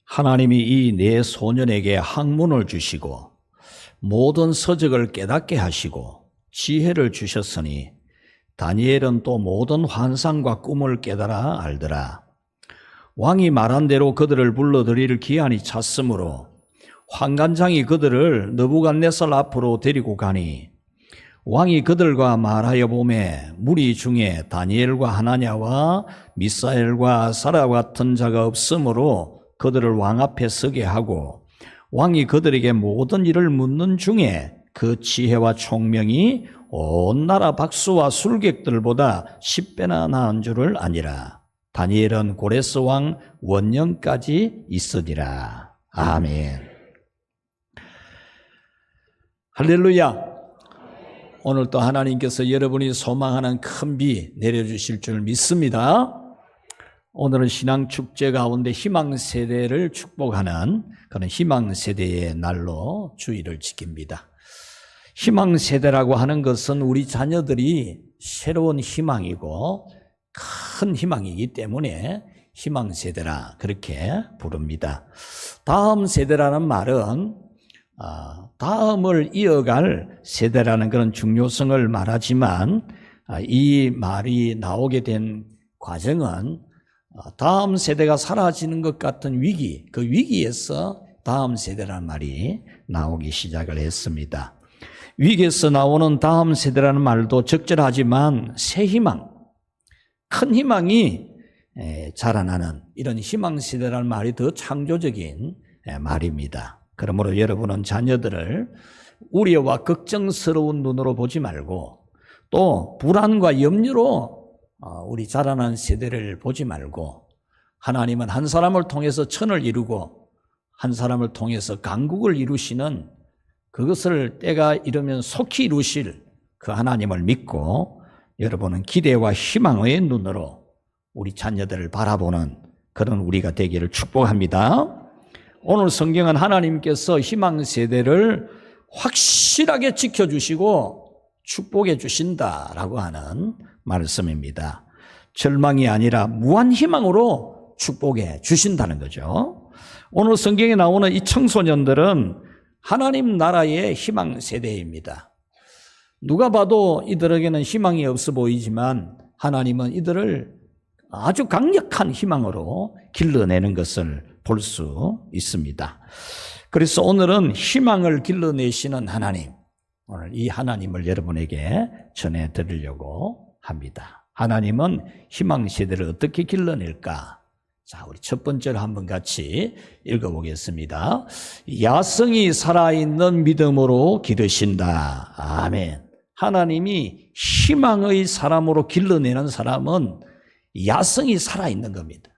하나님이 이 네 소년에게 학문을 주시고 모든 서적을 깨닫게 하시고 지혜를 주셨으니 다니엘은 또 모든 환상과 꿈을 깨달아 알더라. 왕이 말한 대로 그들을 불러들일 기한이 찼으므로 환관장이 그들을 느부갓네살 앞으로 데리고 가니 왕이 그들과 말하여 보매 무리 중에 다니엘과 하나냐와 미사엘과 아사랴 같은 자가 없으므로 그들을 왕 앞에 서게 하고 왕이 그들에게 모든 일을 묻는 중에 그 지혜와 총명이 온 나라 박수와 술객들보다 10배나 나은 줄을 아니라. 다니엘은 고레스 왕 원년까지 있으니라. 아멘. 할렐루야. 오늘 또 하나님께서 여러분이 소망하는 큰 비 내려주실 줄 믿습니다. 오늘은 신앙축제 가운데 희망세대를 축복하는 그런 희망세대의 날로 주의를 지킵니다. 희망세대라고 하는 것은 우리 자녀들이 새로운 희망이고 큰 희망이기 때문에 희망세대라 그렇게 부릅니다. 다음 세대라는 말은 다음을 이어갈 세대라는 그런 중요성을 말하지만 이 말이 나오게 된 과정은 다음 세대가 사라지는 것 같은 위기, 그 위기에서 다음 세대라는 말이 나오기 시작을 했습니다. 위기에서 나오는 다음 세대라는 말도 적절하지만 새 희망, 큰 희망이 자라나는 이런 희망세대라는 말이 더 창조적인 말입니다. 그러므로 여러분은 자녀들을 우려와 걱정스러운 눈으로 보지 말고 또 불안과 염려로 우리 자라난 세대를 보지 말고 하나님은 한 사람을 통해서 천을 이루고 한 사람을 통해서 강국을 이루시는 그것을 때가 이르면 속히 이루실 그 하나님을 믿고 여러분은 기대와 희망의 눈으로 우리 자녀들을 바라보는 그런 우리가 되기를 축복합니다. 오늘 성경은 하나님께서 희망세대를 확실하게 지켜주시고 축복해 주신다라고 하는 말씀입니다. 절망이 아니라 무한 희망으로 축복해 주신다는 거죠. 오늘 성경에 나오는 이 청소년들은 하나님 나라의 희망세대입니다. 누가 봐도 이들에게는 희망이 없어 보이지만 하나님은 이들을 아주 강력한 희망으로 길러내는 것을 볼 수 있습니다. 그래서 오늘은 희망을 길러내시는 하나님, 오늘 이 하나님을 여러분에게 전해드리려고 합니다. 하나님은 희망세대를 어떻게 길러낼까? 자, 우리 첫 번째로 한번 같이 읽어보겠습니다. 야성이 살아있는 믿음으로 기르신다. 아멘. 하나님이 희망의 사람으로 길러내는 사람은 야성이 살아있는 겁니다.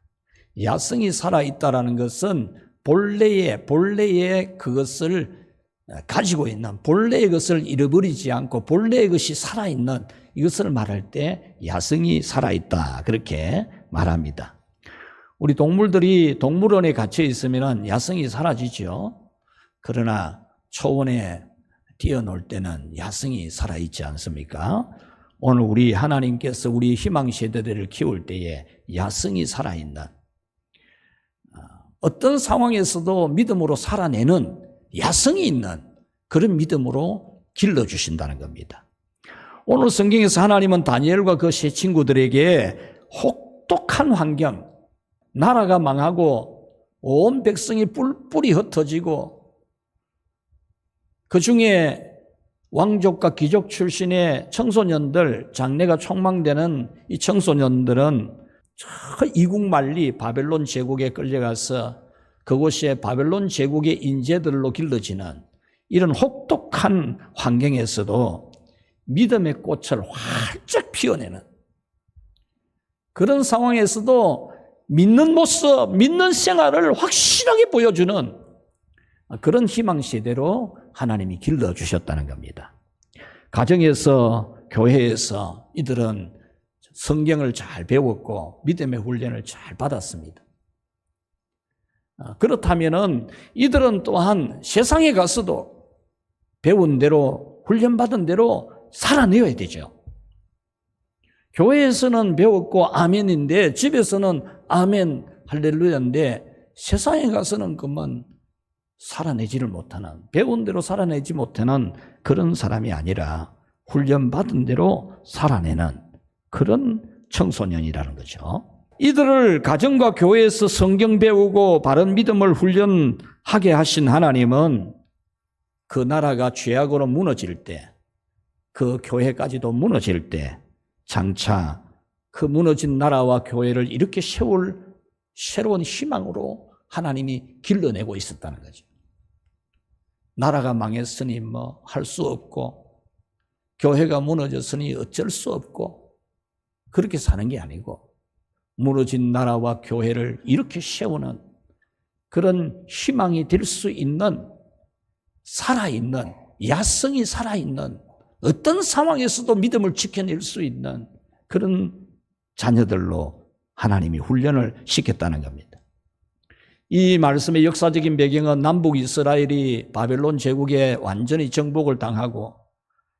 야성이 살아있다라는 것은 본래의 그것을 가지고 있는 본래의 것을 잃어버리지 않고 본래의 것이 살아있는 이것을 말할 때 야성이 살아있다 그렇게 말합니다. 우리 동물들이 동물원에 갇혀 있으면 야성이 사라지죠. 그러나 초원에 뛰어놀 때는 야성이 살아있지 않습니까? 오늘 우리 하나님께서 우리 희망세대들을 키울 때에 야성이 살아있는 어떤 상황에서도 믿음으로 살아내는 야성이 있는 그런 믿음으로 길러주신다는 겁니다. 오늘 성경에서 하나님은 다니엘과 그 세 친구들에게 혹독한 환경, 나라가 망하고 온 백성이 뿔뿔이 흩어지고 그 중에 왕족과 귀족 출신의 청소년들, 장래가 촉망되는 이 청소년들은 저 이국만리 바벨론 제국에 끌려가서 그곳에 바벨론 제국의 인재들로 길러지는 이런 혹독한 환경에서도 믿음의 꽃을 활짝 피워내는 그런 상황에서도 믿는 모습, 믿는 생활을 확실하게 보여주는 그런 희망세대로 하나님이 길러주셨다는 겁니다. 가정에서, 교회에서 이들은 성경을 잘 배웠고 믿음의 훈련을 잘 받았습니다. 그렇다면은 이들은 또한 세상에 가서도 배운 대로 훈련받은 대로 살아내야 되죠. 교회에서는 배웠고 아멘인데 집에서는 아멘 할렐루야인데 세상에 가서는 그만 살아내지를 못하는, 배운 대로 살아내지 못하는 그런 사람이 아니라 훈련받은 대로 살아내는 그런 청소년이라는 거죠. 이들을 가정과 교회에서 성경 배우고 바른 믿음을 훈련하게 하신 하나님은 그 나라가 죄악으로 무너질 때, 그 교회까지도 무너질 때 장차 그 무너진 나라와 교회를 이렇게 세울 새로운 희망으로 하나님이 길러내고 있었다는 거죠. 나라가 망했으니 뭐 할 수 없고, 교회가 무너졌으니 어쩔 수 없고, 그렇게 사는 게 아니고 무너진 나라와 교회를 이렇게 세우는 그런 희망이 될 수 있는, 살아있는, 야성이 살아있는, 어떤 상황에서도 믿음을 지켜낼 수 있는 그런 자녀들로 하나님이 훈련을 시켰다는 겁니다. 이 말씀의 역사적인 배경은 남북 이스라엘이 바벨론 제국에 완전히 정복을 당하고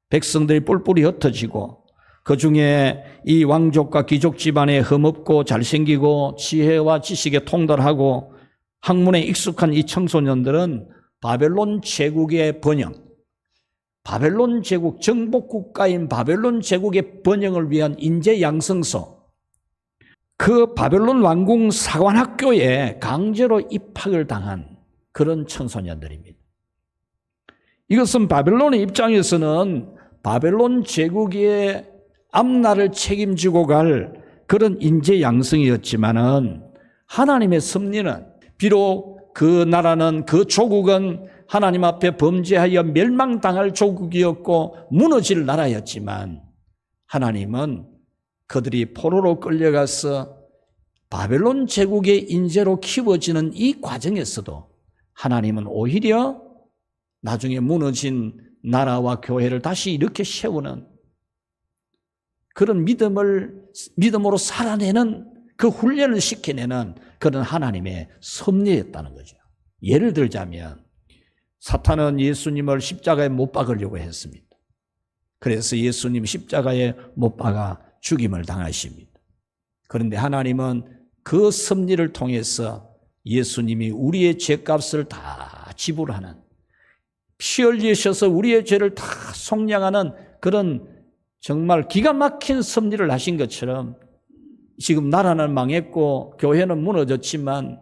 백성들이 뿔뿔이 흩어지고, 그 중에 이 왕족과 귀족 집안에 흠없고 잘생기고 지혜와 지식에 통달하고 학문에 익숙한 이 청소년들은 바벨론 제국의 번영, 바벨론 제국, 정복국가인 바벨론 제국의 번영을 위한 인재 양성소, 그 바벨론 왕궁 사관학교에 강제로 입학을 당한 그런 청소년들입니다. 이것은 바벨론의 입장에서는 바벨론 제국의 앞날을 책임지고 갈 그런 인재 양성이었지만은, 하나님의 섭리는, 비록 그 나라는, 그 조국은 하나님 앞에 범죄하여 멸망당할 조국이었고 무너질 나라였지만, 하나님은 그들이 포로로 끌려가서 바벨론 제국의 인재로 키워지는 이 과정에서도 하나님은 오히려 나중에 무너진 나라와 교회를 다시 이렇게 세우는 그런 믿음으로 살아내는, 그 훈련을 시켜내는 그런 하나님의 섭리였다는 거죠. 예를 들자면 사탄은 예수님을 십자가에 못 박으려고 했습니다. 그래서 예수님 십자가에 못 박아 죽임을 당하십니다. 그런데 하나님은 그 섭리를 통해서 예수님이 우리의 죄값을 다 지불하는, 피 흘리셔서 우리의 죄를 다 속량하는 그런 정말 기가 막힌 섭리를 하신 것처럼, 지금 나라는 망했고 교회는 무너졌지만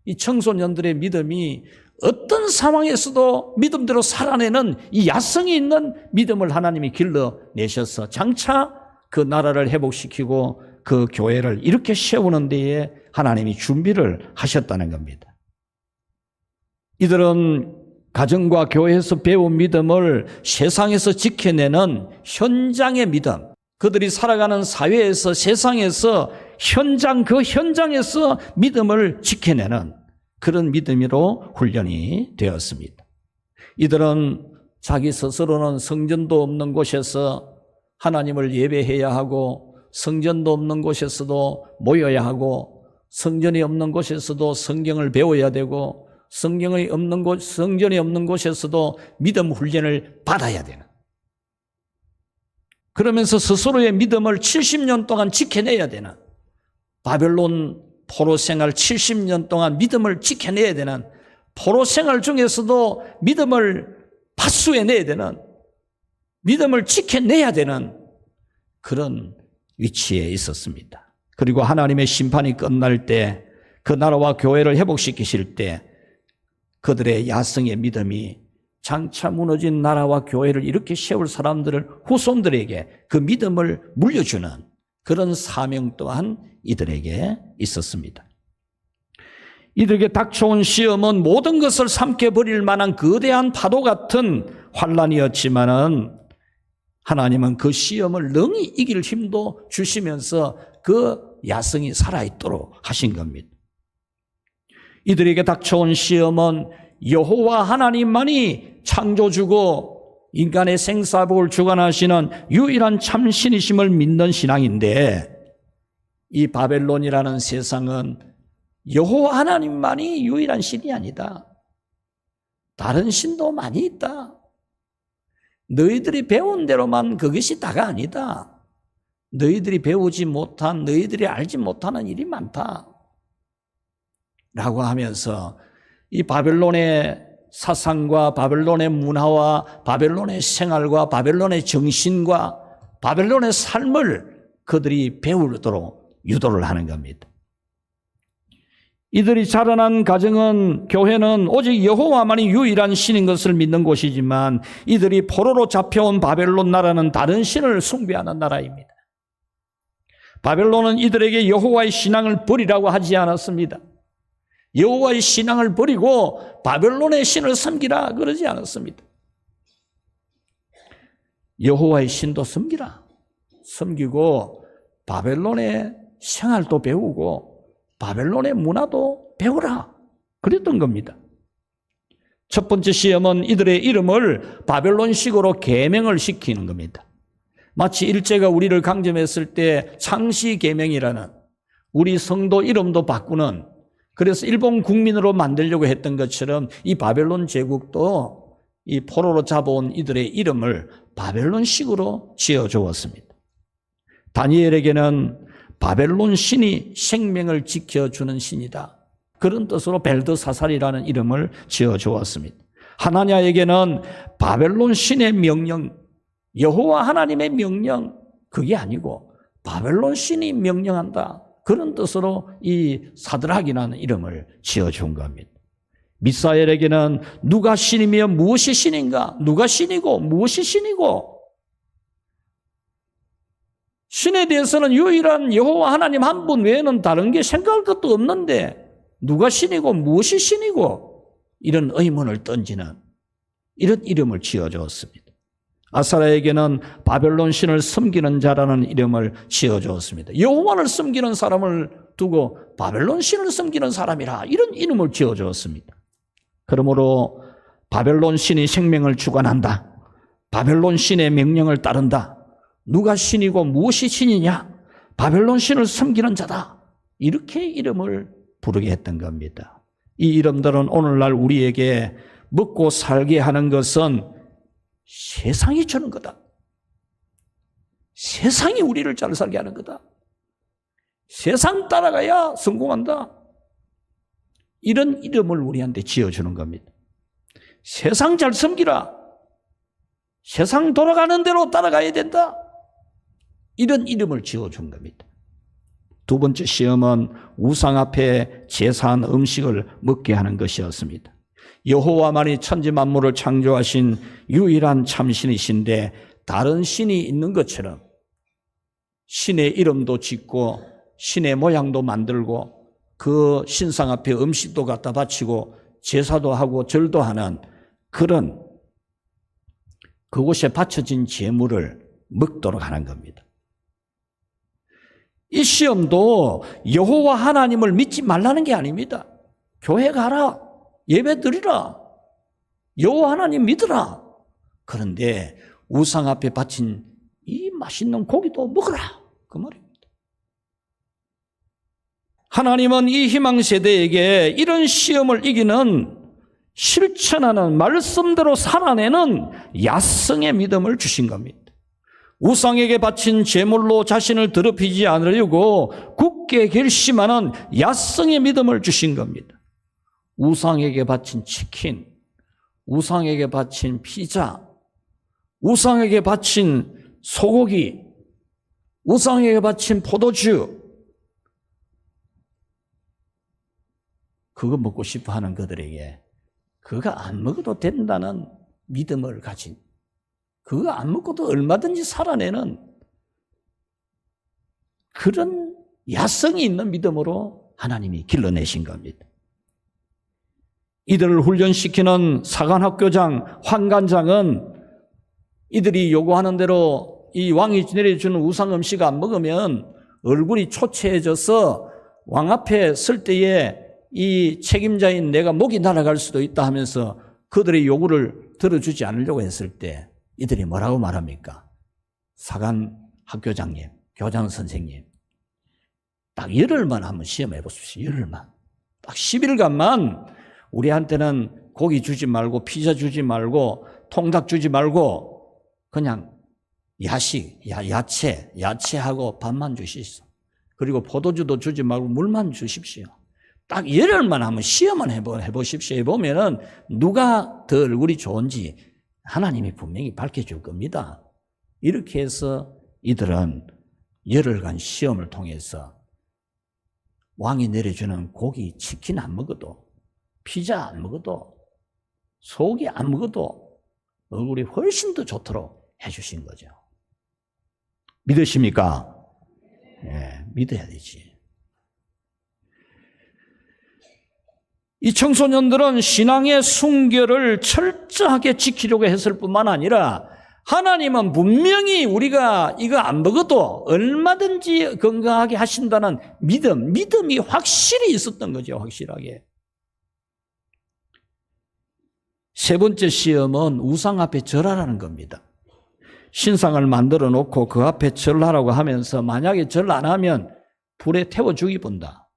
이 청소년들의 믿음이 어떤 상황에서도 믿음대로 살아내는 이 야성이 있는 믿음을 하나님이 길러내셔서 장차 그 나라를 회복시키고 그 교회를 이렇게 세우는 데에 하나님이 준비를 하셨다는 겁니다. 이들은 가정과 교회에서 배운 믿음을 세상에서 지켜내는 현장의 믿음, 그들이 살아가는 사회에서, 세상에서 그 현장에서 믿음을 지켜내는 그런 믿음으로 훈련이 되었습니다. 이들은 자기 스스로는 성전도 없는 곳에서 하나님을 예배해야 하고, 성전도 없는 곳에서도 모여야 하고, 성전이 없는 곳에서도 성경을 배워야 되고, 성전이 없는 곳에서도 믿음 훈련을 받아야 되는, 그러면서 스스로의 믿음을 70년 동안 지켜내야 되는, 바벨론 포로 생활 70년 동안 믿음을 지켜내야 되는, 포로 생활 중에서도 믿음을 파수해내야 되는, 믿음을 지켜내야 되는 그런 위치에 있었습니다. 그리고 하나님의 심판이 끝날 때, 그 나라와 교회를 회복시키실 때 그들의 야성의 믿음이 장차 무너진 나라와 교회를 이렇게 세울 사람들을, 후손들에게 그 믿음을 물려주는 그런 사명 또한 이들에게 있었습니다. 이들에게 닥쳐온 시험은 모든 것을 삼켜버릴 만한 거대한 파도 같은 환난이었지만은, 하나님은 그 시험을 능히 이길 힘도 주시면서 그 야성이 살아있도록 하신 겁니다. 이들에게 닥쳐온 시험은 여호와 하나님만이 창조주고 인간의 생사복을 주관하시는 유일한 참신이심을 믿는 신앙인데, 이 바벨론이라는 세상은 여호와 하나님만이 유일한 신이 아니다. 다른 신도 많이 있다. 너희들이 배운 대로만 그것이 다가 아니다. 너희들이 배우지 못한, 너희들이 알지 못하는 일이 많다 하면서 이 바벨론의 사상과 바벨론의 문화와 바벨론의 생활과 바벨론의 정신과 바벨론의 삶을 그들이 배우도록 유도를 하는 겁니다. 이들이 자라난 가정은, 교회는 오직 여호와만이 유일한 신인 것을 믿는 곳이지만 이들이 포로로 잡혀온 바벨론 나라는 다른 신을 숭배하는 나라입니다. 바벨론은 이들에게 여호와의 신앙을 버리라고 하지 않았습니다. 여호와의 신앙을 버리고 바벨론의 신을 섬기라 그러지 않았습니다. 여호와의 신도 섬기고 바벨론의 생활도 배우고 바벨론의 문화도 배우라 그랬던 겁니다. 첫 번째 시험은 이들의 이름을 바벨론식으로 계명을 시키는 겁니다. 마치 일제가 우리를 강점했을 때 창시계명이라는 우리 성도 이름도 바꾸는, 그래서 일본 국민으로 만들려고 했던 것처럼 이 바벨론 제국도 이 포로로 잡아온 이들의 이름을 바벨론식으로 지어주었습니다. 다니엘에게는 바벨론 신이 생명을 지켜주는 신이다, 그런 뜻으로 벨드사살이라는 이름을 지어주었습니다. 하나냐에게는 바벨론 신의 명령, 여호와 하나님의 명령, 그게 아니고 바벨론 신이 명령한다, 그런 뜻으로 이 사드락이라는 이름을 지어준 겁니다. 미사엘에게는 누가 신이며 무엇이 신인가, 누가 신이고 무엇이 신이고, 신에 대해서는 유일한 여호와 하나님 한 분 외에는 다른 게 생각할 것도 없는데 누가 신이고 무엇이 신이고, 이런 의문을 던지는 이런 이름을 지어주었습니다. 아사랴에게는 바벨론 신을 섬기는 자라는 이름을 지어주었습니다. 여호와를 섬기는 사람을 두고 바벨론 신을 섬기는 사람이라, 이런 이름을 지어주었습니다. 그러므로 바벨론 신이 생명을 주관한다, 바벨론 신의 명령을 따른다, 누가 신이고 무엇이 신이냐, 바벨론 신을 섬기는 자다, 이렇게 이름을 부르게 했던 겁니다. 이 이름들은 오늘날 우리에게 먹고 살게 하는 것은 세상이 주는 거다, 세상이 우리를 잘 살게 하는 거다, 세상 따라가야 성공한다, 이런 이름을 우리한테 지어주는 겁니다. 세상 잘 섬기라, 세상 돌아가는 대로 따라가야 된다, 이런 이름을 지어준 겁니다. 두 번째 시험은 우상 앞에 제사한 음식을 먹게 하는 것이었습니다. 여호와만이 천지 만물을 창조하신 유일한 참신이신데 다른 신이 있는 것처럼 신의 이름도 짓고 신의 모양도 만들고 그 신상 앞에 음식도 갖다 바치고 제사도 하고 절도 하는 그런 그곳에 바쳐진 제물을 먹도록 하는 겁니다. 이 시험도 여호와 하나님을 믿지 말라는 게 아닙니다. 교회 가라, 예배 드리라, 여호와 하나님 믿으라. 그런데 우상 앞에 바친 이 맛있는 고기도 먹어라, 그 말입니다. 하나님은 이 희망세대에게 이런 시험을 이기는, 실천하는, 말씀대로 살아내는 야성의 믿음을 주신 겁니다. 우상에게 바친 제물로 자신을 더럽히지 않으려고 굳게 결심하는 야성의 믿음을 주신 겁니다. 우상에게 바친 치킨, 우상에게 바친 피자, 우상에게 바친 소고기, 우상에게 바친 포도주, 그거 먹고 싶어 하는 그들에게 그거 안 먹어도 된다는 믿음을 가진, 그거 안 먹고도 얼마든지 살아내는 그런 야성이 있는 믿음으로 하나님이 길러내신 겁니다. 이들을 훈련시키는 사관학교장, 환관장은 이들이 요구하는 대로 이 왕이 내려주는 우상 음식 안 먹으면 얼굴이 초췌해져서 왕 앞에 설 때에 이 책임자인 내가 목이 날아갈 수도 있다 하면서 그들의 요구를 들어주지 않으려고 했을 때 이들이 뭐라고 말합니까? 사관학교장님, 교장 선생님, 딱 열흘만 한번 시험해 보십시오. 열흘만. 딱 10일간만 우리한테는 고기 주지 말고 피자 주지 말고 통닭 주지 말고 그냥 야식, 야채하고 밥만 주십시오. 그리고 포도주도 주지 말고 물만 주십시오. 딱 열흘만 한번 시험만 해보십시오. 해보면은 누가 더 얼굴이 좋은지 하나님이 분명히 밝혀줄 겁니다. 이렇게 해서 이들은 열흘간 시험을 통해서 왕이 내려주는 고기, 치킨 안 먹어도, 피자 안 먹어도, 소고기 안 먹어도 얼굴이 훨씬 더 좋도록 해주신 거죠. 믿으십니까? 예, 믿어야 되지. 이 청소년들은 신앙의 순결을 철저하게 지키려고 했을 뿐만 아니라 하나님은 분명히 우리가 이거 안 먹어도 얼마든지 건강하게 하신다는 믿음이 확실히 있었던 거죠. 확실하게. 세 번째 시험은 우상 앞에 절하라는 겁니다. 신상을 만들어 놓고 그 앞에 절하라고 하면서 만약에 절 안 하면 불에 태워 죽이본다.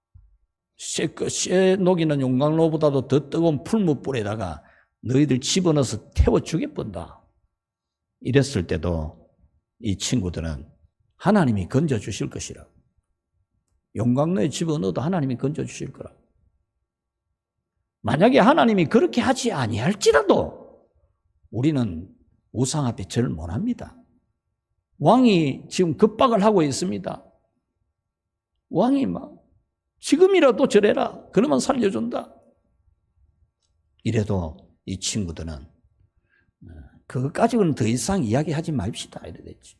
쇠 녹이는 용광로보다도 더 뜨거운 풀무불에다가 너희들 집어넣어서 태워 죽여본다. 이랬을 때도 이 친구들은 하나님이 건져주실 것이라고. 용광로에 집어넣어도 하나님이 건져주실 거라고. 만약에 하나님이 그렇게 하지 아니할지라도 우리는 우상 앞에 절을 못합니다. 왕이 지금 급박을 하고 있습니다. 왕이 막 지금이라도 절해라. 그러면 살려준다. 이래도 이 친구들은 그것까지는 더 이상 이야기하지 맙시다. 이래 됐지.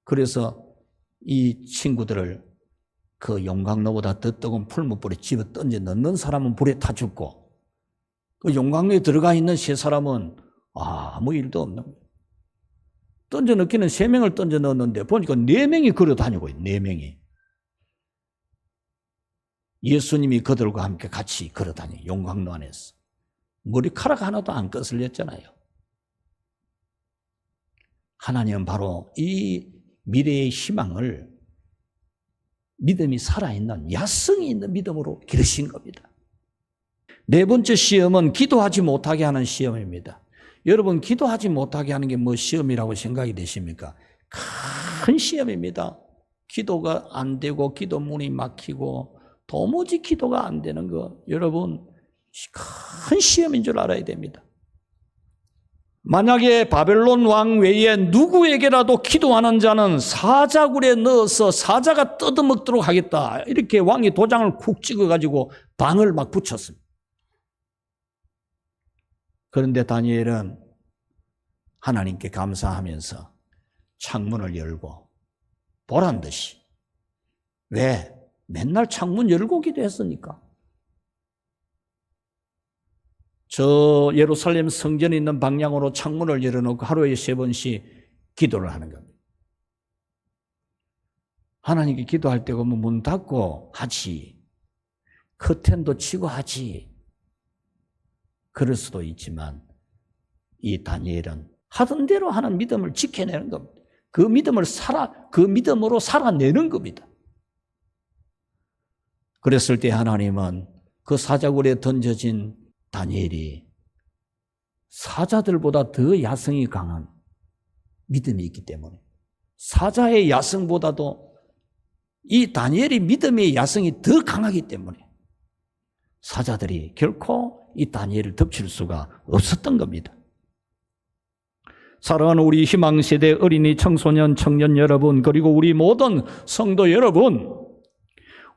그래서 이 친구들을 그 용광로보다 더 뜨거운 풀무불에 집어 던져 넣는 사람은 불에 타 죽고 그 용광로에 들어가 있는 세 사람은 아무 일도 없는 거예요. 던져 넣기는 3명을 던져 넣었는데 보니까 4명이 걸어 다니고 있어요. 4명이. 예수님이 그들과 함께 같이 걸어 다녀요. 용광로 안에서. 머리카락 하나도 안 거슬렸잖아요. 하나님은 바로 이 미래의 희망을 믿음이 살아있는 야성이 있는 믿음으로 기르신 겁니다. 네 번째 시험은 기도하지 못하게 하는 시험입니다. 여러분 기도하지 못하게 하는 게 뭐 시험이라고 생각이 되십니까? 큰 시험입니다. 기도가 안 되고 기도문이 막히고 도무지 기도가 안 되는 거 여러분 큰 시험인 줄 알아야 됩니다. 만약에 바벨론 왕 외에 누구에게라도 기도하는 자는 사자굴에 넣어서 사자가 뜯어먹도록 하겠다. 이렇게 왕이 도장을 쿡 찍어가지고 방을 막 붙였습니다. 그런데 다니엘은 하나님께 감사하면서 창문을 열고 보란 듯이. 왜? 맨날 창문 열고 기도했으니까. 저 예루살렘 성전에 있는 방향으로 창문을 열어놓고 하루에 3번씩 기도를 하는 겁니다. 하나님께 기도할 때 보면 문 닫고 하지. 커튼도 치고 하지. 그럴 수도 있지만 이 다니엘은 하던 대로 하는 믿음을 지켜내는 겁니다. 그 믿음으로 살아내는 겁니다. 그랬을 때 하나님은 그 사자굴에 던져진 다니엘이 사자들보다 더 야성이 강한 믿음이 있기 때문에 사자의 야성보다도 이 다니엘의 믿음의 야성이 더 강하기 때문에 사자들이 결코 이 다니엘을 덮칠 수가 없었던 겁니다. 사랑하는 우리 희망세대 어린이 청소년 청년 여러분 그리고 우리 모든 성도 여러분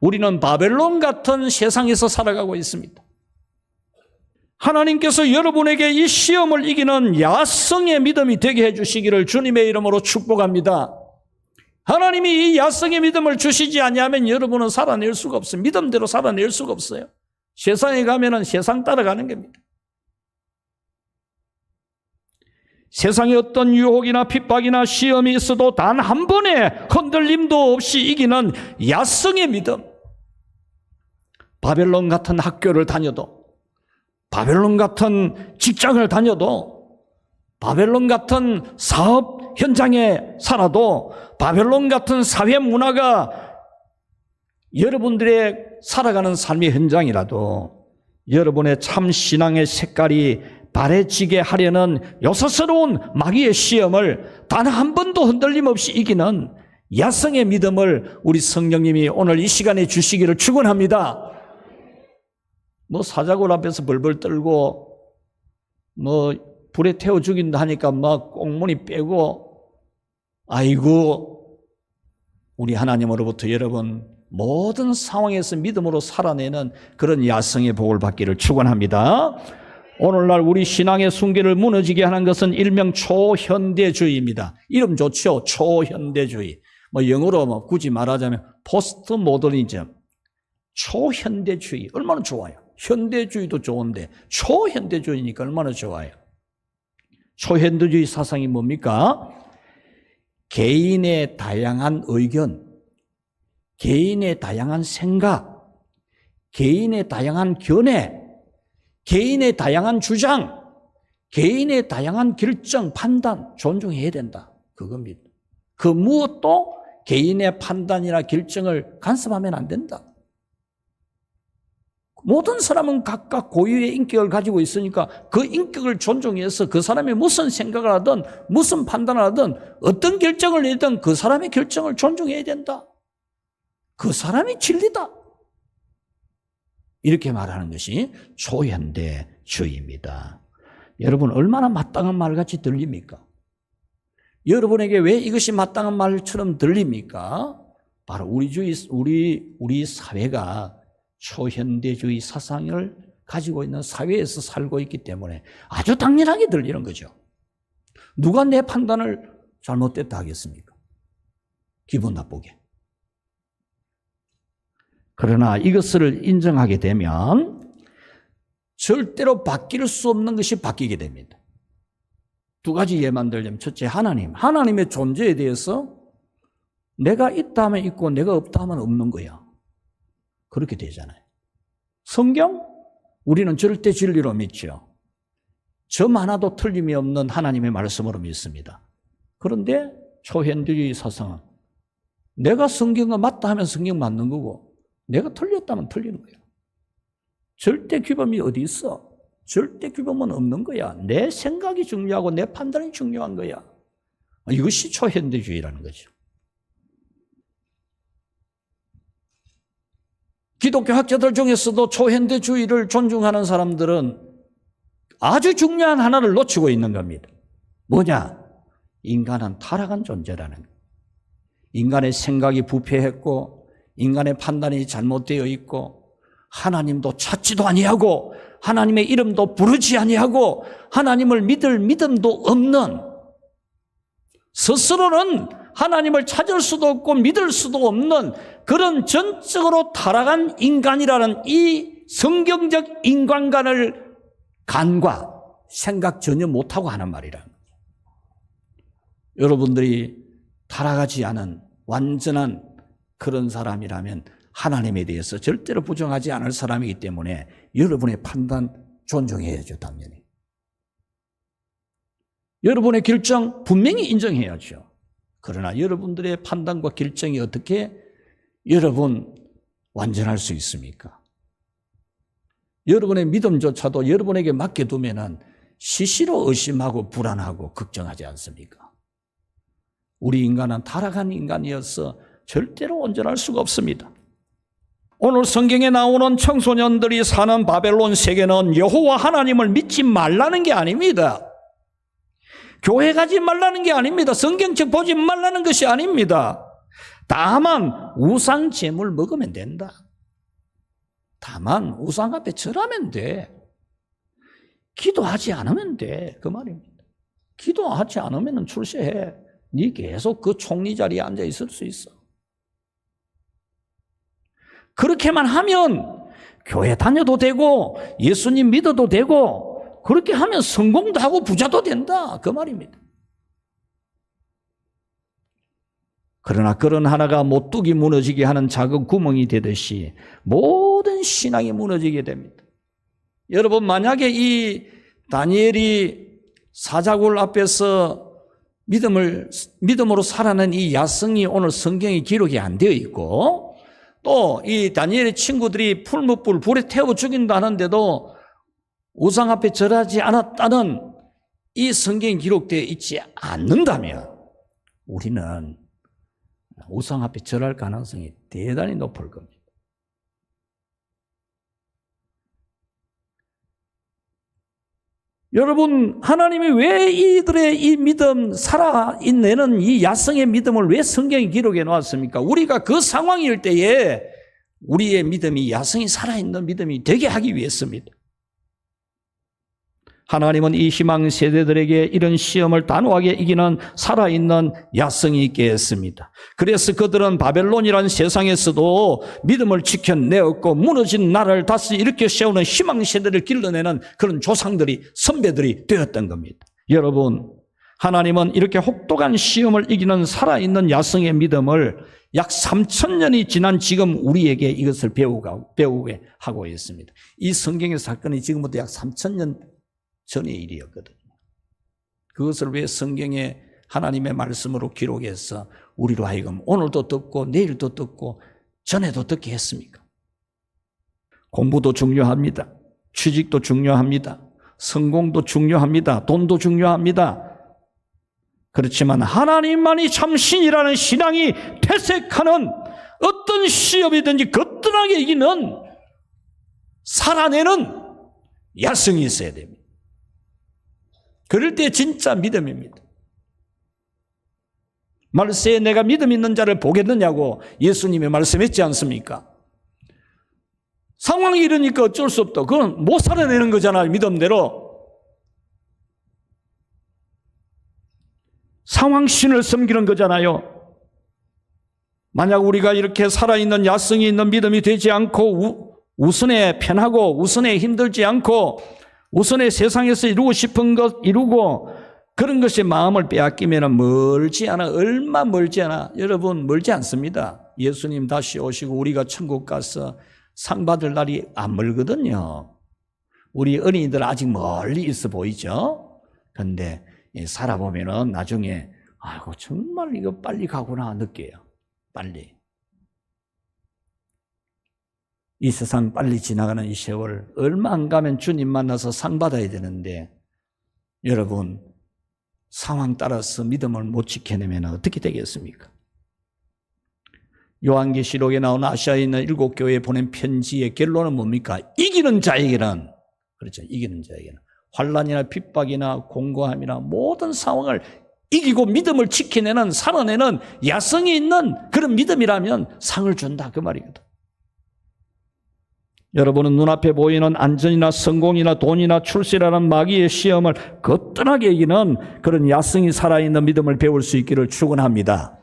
우리는 바벨론 같은 세상에서 살아가고 있습니다. 하나님께서 여러분에게 이 시험을 이기는 야성의 믿음이 되게 해주시기를 주님의 이름으로 축복합니다. 하나님이 이 야성의 믿음을 주시지 아니하면 여러분은 살아낼 수가 없어요. 믿음대로 살아낼 수가 없어요. 세상에 가면은 세상 따라가는 겁니다. 세상에 어떤 유혹이나 핍박이나 시험이 있어도 단 한 번의 흔들림도 없이 이기는 야성의 믿음. 바벨론 같은 학교를 다녀도 바벨론 같은 직장을 다녀도 바벨론 같은 사업 현장에 살아도 바벨론 같은 사회 문화가 여러분들의 살아가는 삶의 현장이라도 여러분의 참 신앙의 색깔이 바래지게 하려는 요사스러운 마귀의 시험을 단 한 번도 흔들림 없이 이기는 야성의 믿음을 우리 성령님이 오늘 이 시간에 주시기를 축원합니다. 뭐 사자굴 앞에서 벌벌 떨고 뭐 불에 태워 죽인다 하니까 막 꽁무니 빼고, 아이고, 우리 하나님으로부터 여러분 모든 상황에서 믿음으로 살아내는 그런 야성의 복을 받기를 축원합니다. 오늘날 우리 신앙의 순결을 무너지게 하는 것은 일명 초현대주의입니다. 이름 좋죠? 초현대주의. 뭐 영어로 뭐 굳이 말하자면 포스트 모더니즘. 초현대주의 얼마나 좋아요. 현대주의도 좋은데 초현대주의니까 얼마나 좋아요. 초현대주의 사상이 뭡니까? 개인의 다양한 의견, 개인의 다양한 생각, 개인의 다양한 견해, 개인의 다양한 주장, 개인의 다양한 결정, 판단 존중해야 된다. 그겁니다. 그 무엇도 개인의 판단이나 결정을 간섭하면 안 된다. 모든 사람은 각각 고유의 인격을 가지고 있으니까 그 인격을 존중해서 그 사람이 무슨 생각을 하든 무슨 판단을 하든 어떤 결정을 내든 그 사람의 결정을 존중해야 된다. 그 사람이 진리다. 이렇게 말하는 것이 초현대주의입니다. 여러분 얼마나 마땅한 말같이 들립니까? 여러분에게 왜 이것이 마땅한 말처럼 들립니까? 바로 우리 사회가 초현대주의 사상을 가지고 있는 사회에서 살고 있기 때문에 아주 당연하게 들리는 거죠. 누가 내 판단을 잘못됐다 하겠습니까? 기분 나쁘게. 그러나 이것을 인정하게 되면 절대로 바뀔 수 없는 것이 바뀌게 됩니다. 두 가지 예만 들자면, 첫째, 하나님의 존재에 대해서 내가 있다 하면 있고 내가 없다 하면 없는 거야. 그렇게 되잖아요. 성경? 우리는 절대 진리로 믿죠. 점 하나도 틀림이 없는 하나님의 말씀으로 믿습니다. 그런데 초현대주의 사상은 내가 성경과 맞다 하면 성경 맞는 거고 내가 틀렸다면 틀리는 거야. 절대 규범이 어디 있어? 절대 규범은 없는 거야. 내 생각이 중요하고 내 판단이 중요한 거야. 이것이 초현대주의라는 거죠. 기독교 학자들 중에서도 초현대주의를 존중하는 사람들은 아주 중요한 하나를 놓치고 있는 겁니다. 뭐냐? 인간은 타락한 존재라는 거예요. 인간의 생각이 부패했고 인간의 판단이 잘못되어 있고 하나님도 찾지도 아니하고 하나님의 이름도 부르지 아니하고 하나님을 믿을 믿음도 없는, 스스로는 하나님을 찾을 수도 없고 믿을 수도 없는 그런 전적으로 타락한 인간이라는 이 성경적 인간관을 간과 생각 전혀 못하고 하는 말이라는 거예요. 여러분들이 타락하지 않은 완전한 그런 사람이라면 하나님에 대해서 절대로 부정하지 않을 사람이기 때문에 여러분의 판단 존중해야죠, 당연히. 여러분의 결정 분명히 인정해야죠. 그러나 여러분들의 판단과 결정이 어떻게 여러분 완전할 수 있습니까? 여러분의 믿음조차도 여러분에게 맡겨두면은 시시로 의심하고 불안하고 걱정하지 않습니까? 우리 인간은 타락한 인간이어서 절대로 온전할 수가 없습니다. 오늘 성경에 나오는 청소년들이 사는 바벨론 세계는 여호와 하나님을 믿지 말라는 게 아닙니다. 교회 가지 말라는 게 아닙니다. 성경책 보지 말라는 것이 아닙니다. 다만 우상 제물 먹으면 된다. 다만 우상 앞에 절하면 돼. 기도하지 않으면 돼. 그 말입니다. 기도하지 않으면 출세해. 네 계속 그 총리 자리에 앉아 있을 수 있어. 그렇게만 하면 교회 다녀도 되고 예수님 믿어도 되고 그렇게 하면 성공도 하고 부자도 된다. 그 말입니다. 그러나 그런 하나가 못뚝이 무너지게 하는 작은 구멍이 되듯이 모든 신앙이 무너지게 됩니다. 여러분, 만약에 이 다니엘이 사자굴 앞에서 믿음으로 살아낸 이 야성이 오늘 성경에 기록이 안 되어 있고 또 이 다니엘의 친구들이 풀무불 불에 태워 죽인다 하는데도 우상 앞에 절하지 않았다는 이 성경에 기록되어 있지 않는다면 우리는 우상 앞에 절할 가능성이 대단히 높을 겁니다. 여러분, 하나님이 왜 이들의 이 믿음, 살아내는 이 야성의 믿음을 왜 성경에 기록해 놓았습니까? 우리가 그 상황일 때에 우리의 믿음이 야성이 살아있는 믿음이 되게 하기 위해서입니다. 하나님은 이 희망 세대들에게 이런 시험을 단호하게 이기는 살아있는 야성이 있게 했습니다. 그래서 그들은 바벨론이라는 세상에서도 믿음을 지켜내었고 무너진 나라를 다시 일으켜 세우는 희망 세대를 길러내는 그런 조상들이, 선배들이 되었던 겁니다. 여러분, 하나님은 이렇게 혹독한 시험을 이기는 살아있는 야성의 믿음을 약 3,000년이 지난 지금 우리에게 이것을 배우게 하고 있습니다. 이 성경의 사건이 지금부터 약 3,000년 전의 일이었거든요. 그것을 왜 성경에 하나님의 말씀으로 기록해서 우리로 하여금 오늘도 듣고 내일도 듣고 전에도 듣게 했습니까? 공부도 중요합니다. 취직도 중요합니다. 성공도 중요합니다. 돈도 중요합니다. 그렇지만 하나님만이 참 신이라는 신앙이 퇴색하는 어떤 시험이든지 거뜬하게 이기는 살아내는 야성이 있어야 됩니다. 그럴 때 진짜 믿음입니다. 말세에 내가 믿음 있는 자를 보겠느냐고 예수님이 말씀했지 않습니까? 상황이 이러니까 어쩔 수 없다. 그건 못 살아내는 거잖아요. 믿음대로. 상황신을 섬기는 거잖아요. 만약 우리가 이렇게 살아있는 야성이 있는 믿음이 되지 않고 우선에 편하고 우선에 힘들지 않고 우선에 세상에서 이루고 싶은 것 이루고 그런 것에 마음을 빼앗기면 멀지 않아. 얼마 멀지 않아. 여러분, 멀지 않습니다. 예수님 다시 오시고 우리가 천국 가서 상 받을 날이 안 멀거든요. 우리 어린이들 아직 멀리 있어 보이죠? 그런데 살아보면 나중에 아이고 정말 이거 빨리 가구나 느껴요. 빨리. 이 세상 빨리 지나가는 이 세월 얼마 안 가면 주님 만나서 상 받아야 되는데 여러분 상황 따라서 믿음을 못 지켜내면 어떻게 되겠습니까? 요한계시록에 나온 아시아에 있는 7교회에 보낸 편지의 결론은 뭡니까? 이기는 자에게는, 그렇죠, 이기는 자에게는 환난이나 핍박이나 공고함이나 모든 상황을 이기고 믿음을 지켜내는, 살아내는 야성이 있는 그런 믿음이라면 상을 준다 그 말이거든. 여러분은 눈앞에 보이는 안전이나 성공이나 돈이나 출세라는 마귀의 시험을 거뜬하게 이기는 그런 야성이 살아있는 믿음을 배울 수 있기를 축원합니다.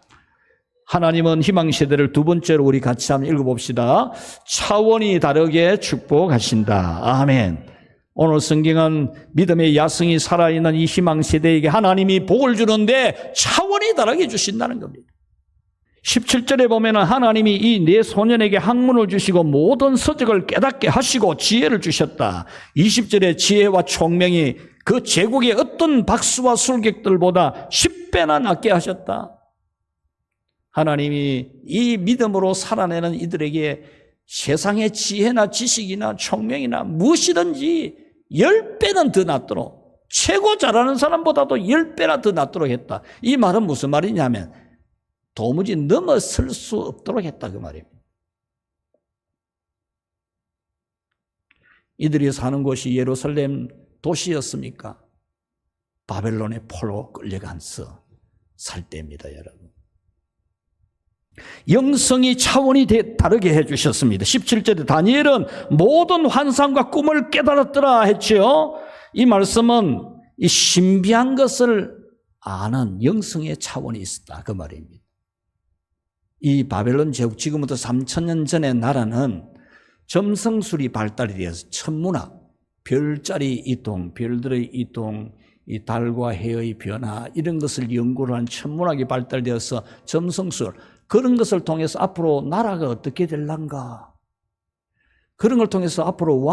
하나님은 희망세대를 두 번째로 우리 같이 한번 읽어봅시다. 차원이 다르게 축복하신다. 아멘. 오늘 성경은 믿음의 야성이 살아있는 이 희망세대에게 하나님이 복을 주는데 차원이 다르게 주신다는 겁니다. 17절에 보면 하나님이 이 네 소년에게 학문을 주시고 모든 서적을 깨닫게 하시고 지혜를 주셨다. 20절에 지혜와 총명이 그 제국의 어떤 박수와 술객들보다 10배나 낫게 하셨다. 하나님이 이 믿음으로 살아내는 이들에게 세상의 지혜나 지식이나 총명이나 무엇이든지 10배는 더 낫도록, 최고 잘하는 사람보다도 10배나 더 낫도록 했다. 이 말은 무슨 말이냐면 도무지 넘어설 수 없도록 했다 그 말입니다. 이들이 사는 곳이 예루살렘 도시였습니까? 바벨론의 포로 끌려가서 살 때입니다, 여러분. 영성이 차원이 다르게 해주셨습니다. 17절에 다니엘은 모든 환상과 꿈을 깨달았더라 했죠. 이 말씀은 이 신비한 것을 아는 영성의 차원이 있었다 그 말입니다. 이 바벨론 제국 지금부터 3,000년 전의 나라는 점성술이 발달이 되어서 천문학, 별자리 이동, 별들의 이동, 이 달과 해의 변화 이런 것을 연구를 한 천문학이 발달되어서 점성술, 그런 것을 통해서 앞으로 나라가 어떻게 될런가, 그런 걸 통해서 앞으로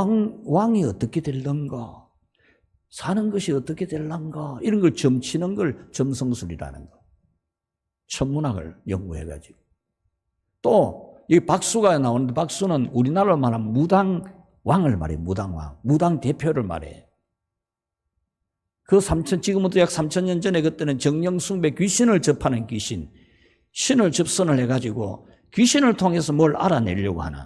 왕이 어떻게 될런가, 사는 것이 어떻게 될런가 이런 걸 점치는 걸 점성술이라는 거. 천문학을 연구해가지고. 또 이 박수가 나오는데 박수는 우리나라로 말하면 무당왕을 말해요. 무당왕. 무당 대표를 말해요. 지금부터 약 3,000년 전에 그때는 정령숭배, 귀신을 접하는 귀신, 신을 접선을 해가지고 귀신을 통해서 뭘 알아내려고 하는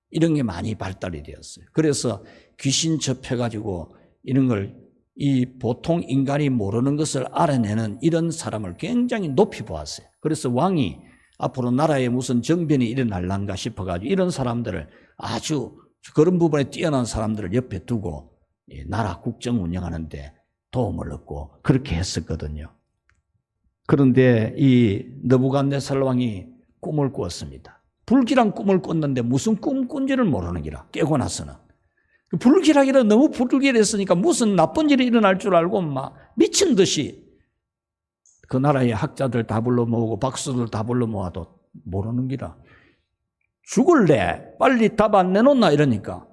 이런 게 많이 발달이 되었어요. 그래서 귀신 접해가지고 이런 걸 이 보통 인간이 모르는 것을 알아내는 이런 사람을 굉장히 높이 보았어요. 그래서 왕이 앞으로 나라에 무슨 정변이 일어날란가 싶어가지고 이런 사람들을 아주 그런 부분에 뛰어난 사람들을 옆에 두고 나라 국정 운영하는데 도움을 얻고 그렇게 했었거든요. 그런데 이 느부갓네살 왕이 꿈을 꾸었습니다. 불길한 꿈을 꿨는데 무슨 꿈 꾼지를 모르는 기라. 깨고 나서는 불길하기라 너무 불길했으니까 무슨 나쁜 일이 일어날 줄 알고 막 미친 듯이 그 나라의 학자들 다 불러 모으고 박수들 다 불러 모아도 모르는 기라. 죽을래? 빨리 답 안 내놓나? 이러니까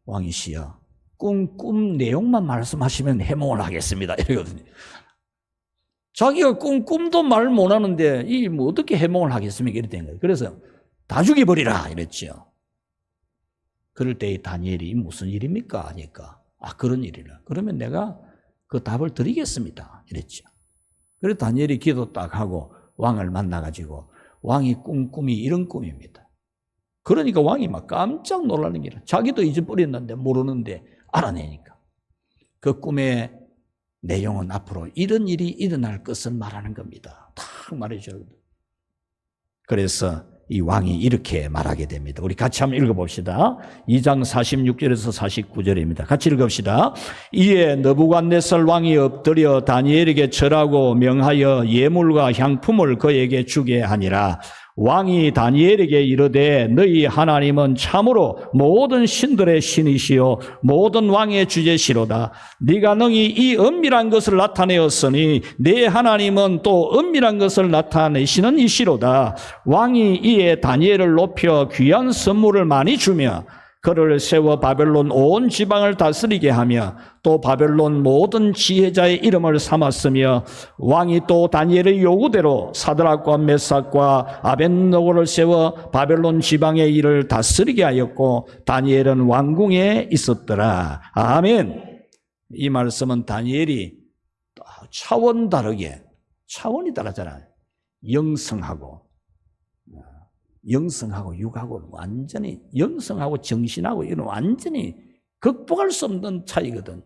왕이시여 꿈 내용만 말씀하시면 해몽을 하겠습니다. 이러거든요. 자기가 꿈도 말 못하는데 이 뭐 어떻게 해몽을 하겠습니까? 이랬던 거예요. 그래서 다 죽여버리라 이랬죠. 그럴 때 다니엘이 무슨 일입니까? 하니까 그런 일이라. 그러면 내가 그 답을 드리겠습니다. 이랬죠. 그래서 다니엘이 기도 딱 하고 왕을 만나가지고 왕이 꿈이 이런 꿈입니다. 그러니까 왕이 막 깜짝 놀라는 게라. 자기도 잊어버렸는데 모르는데 알아내니까. 그 꿈의 내용은 앞으로 이런 일이 일어날 것을 말하는 겁니다. 딱 말해줘요. 그래서 이 왕이 이렇게 말하게 됩니다. 우리 같이 한번 읽어봅시다. 2장 46절에서 49절입니다. 같이 읽읍시다. 이에 느부갓네살 왕이 엎드려 다니엘에게 절하고 명하여 예물과 향품을 그에게 주게 하니라. 왕이 다니엘에게 이르되 너희 하나님은 참으로 모든 신들의 신이시요 모든 왕의 주제시로다. 네가 능히 이 은밀한 것을 나타내었으니 네 하나님은 또 은밀한 것을 나타내시는 이시로다. 왕이 이에 다니엘을 높여 귀한 선물을 많이 주며 그를 세워 바벨론 온 지방을 다스리게 하며 또 바벨론 모든 지혜자의 이름을 삼았으며 왕이 또 다니엘의 요구대로 사드락과 메삭과 아벳느고를 세워 바벨론 지방의 일을 다스리게 하였고 다니엘은 왕궁에 있었더라. 아멘. 이 말씀은 다니엘이 차원이 다르잖아요. 영성하고 육하고 완전히 영성하고 정신하고 이건 완전히 극복할 수 없는 차이거든.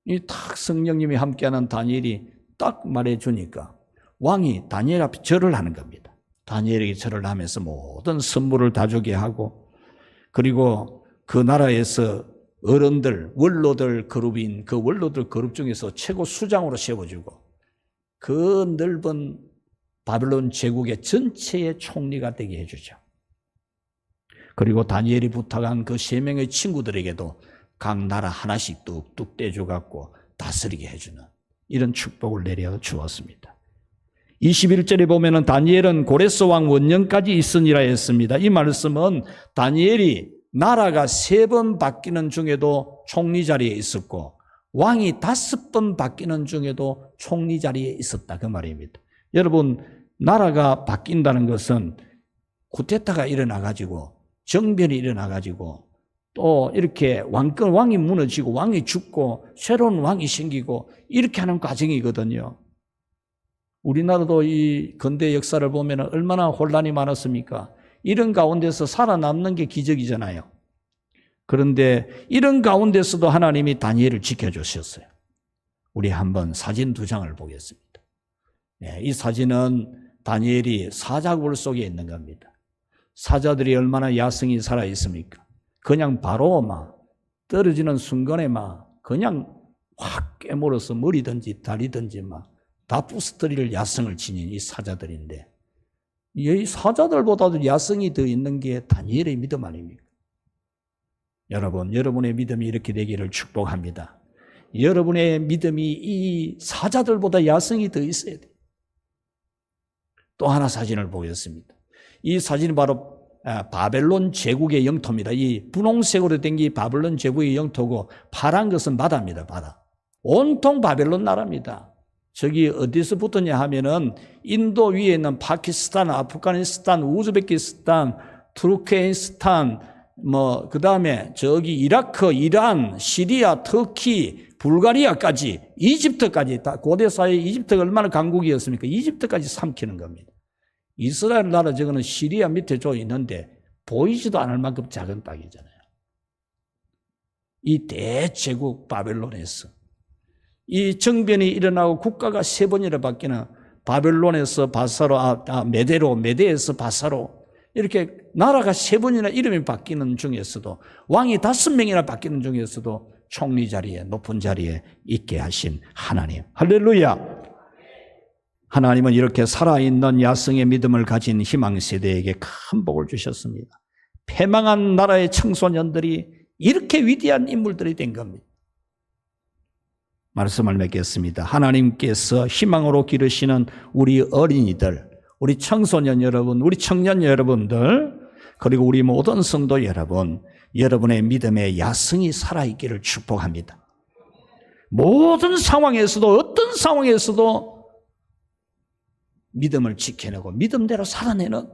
이 딱 성령님이 함께하는 다니엘이 딱 말해주니까 왕이 다니엘 앞에 절을 하는 겁니다. 다니엘에게 절을 하면서 모든 선물을 다 주게 하고 그리고 그 나라에서 어른들, 원로들 그룹인 그 원로들 그룹 중에서 최고 수장으로 세워주고 그 넓은 바벨론 제국의 전체의 총리가 되게 해주죠. 그리고 다니엘이 부탁한 그 3명의 친구들에게도 각 나라 하나씩 뚝뚝 떼줘갖고 다스리게 해주는 이런 축복을 내려 주었습니다. 21절에 보면은 다니엘은 고레스 왕 원년까지 있으니라 했습니다. 이 말씀은 다니엘이 나라가 3번 바뀌는 중에도 총리 자리에 있었고 왕이 5번 바뀌는 중에도 총리 자리에 있었다 그 말입니다. 여러분 나라가 바뀐다는 것은 쿠데타가 일어나가지고 정변이 일어나가지고 또 이렇게 왕이 무너지고 왕이 죽고 새로운 왕이 생기고 이렇게 하는 과정이거든요. 우리나라도 이 근대 역사를 보면 얼마나 혼란이 많았습니까? 이런 가운데서 살아남는 게 기적이잖아요. 그런데 이런 가운데서도 하나님이 다니엘을 지켜주셨어요. 우리 한번 사진 2장을 보겠습니다. 이 사진은 다니엘이 사자굴 속에 있는 겁니다. 사자들이 얼마나 야성이 살아있습니까? 그냥 바로 막 떨어지는 순간에 막 그냥 확 깨물어서 머리든지 다리든지 막 다 부스터리를 야성을 지닌 이 사자들인데 이 사자들보다도 야성이 더 있는 게 다니엘의 믿음 아닙니까? 여러분, 여러분의 믿음이 이렇게 되기를 축복합니다. 여러분의 믿음이 이 사자들보다 야성이 더 있어야 돼요. 또 하나 사진을 보겠습니다. 이 사진이 바로 바벨론 제국의 영토입니다. 이 분홍색으로 된 게 바벨론 제국의 영토고 파란 것은 바다입니다. 바다. 온통 바벨론 나라입니다. 저기 어디서 붙었냐 하면은 인도 위에 있는 파키스탄, 아프가니스탄, 우즈베키스탄, 투르크메니스탄, 그 다음에 저기 이라크, 이란, 시리아, 터키, 불가리아까지, 이집트까지, 다 고대사회 이집트가 얼마나 강국이었습니까? 이집트까지 삼키는 겁니다. 이스라엘 나라 저거는 시리아 밑에 저 있는데 보이지도 않을 만큼 작은 땅이잖아요. 이 대제국 바벨론에서 이 정변이 일어나고 국가가 세 번이나 바뀌는 바벨론에서 바사로, 메대에서 바사로 이렇게 나라가 세 번이나 이름이 바뀌는 중에서도 왕이 5명이나 바뀌는 중에서도 총리 자리에 높은 자리에 있게 하신 하나님. 할렐루야. 하나님은 이렇게 살아있는 야성의 믿음을 가진 희망세대에게 큰 복을 주셨습니다. 패망한 나라의 청소년들이 이렇게 위대한 인물들이 된 겁니다. 말씀을 맺겠습니다. 하나님께서 희망으로 기르시는 우리 어린이들, 우리 청소년 여러분, 우리 청년 여러분들, 그리고 우리 모든 성도 여러분, 여러분의 믿음의 야성이 살아있기를 축복합니다. 모든 상황에서도, 어떤 상황에서도 믿음을 지켜내고 믿음대로 살아내는,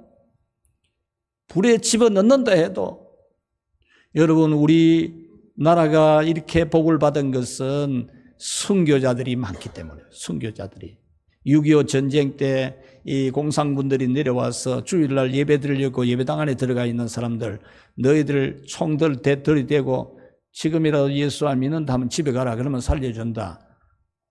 불에 집어넣는다 해도, 여러분 우리 나라가 이렇게 복을 받은 것은 순교자들이 많기 때문에, 순교자들이 6.25 전쟁 때 이 공산군들이 내려와서 주일날 예배 드리려고 예배당 안에 들어가 있는 사람들, 너희들 총들 들이대고 지금이라도 예수 안 믿는다 하면 집에 가라, 그러면 살려준다,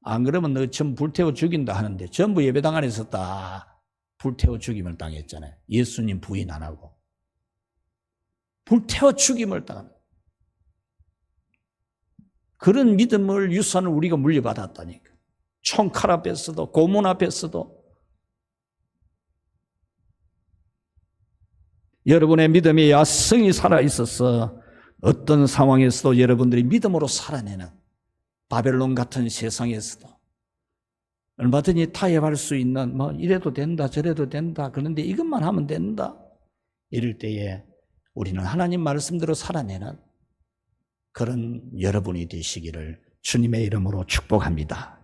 안 그러면 너 전부 불태워 죽인다 하는데 전부 예배당 안에서 다 불태워 죽임을 당했잖아요. 예수님 부인 안 하고 불태워 죽임을 당하는 그런 믿음을, 유산을 우리가 물려받았다니까. 총칼 앞에서도, 고문 앞에서도. 여러분의 믿음의 야성이 살아있어서 어떤 상황에서도 여러분들이 믿음으로 살아내는, 바벨론 같은 세상에서도 얼마든지 타협할 수 있는, 이래도 된다 저래도 된다, 그런데 이것만 하면 된다, 이럴 때에 우리는 하나님 말씀대로 살아내는 그런 여러분이 되시기를 주님의 이름으로 축복합니다.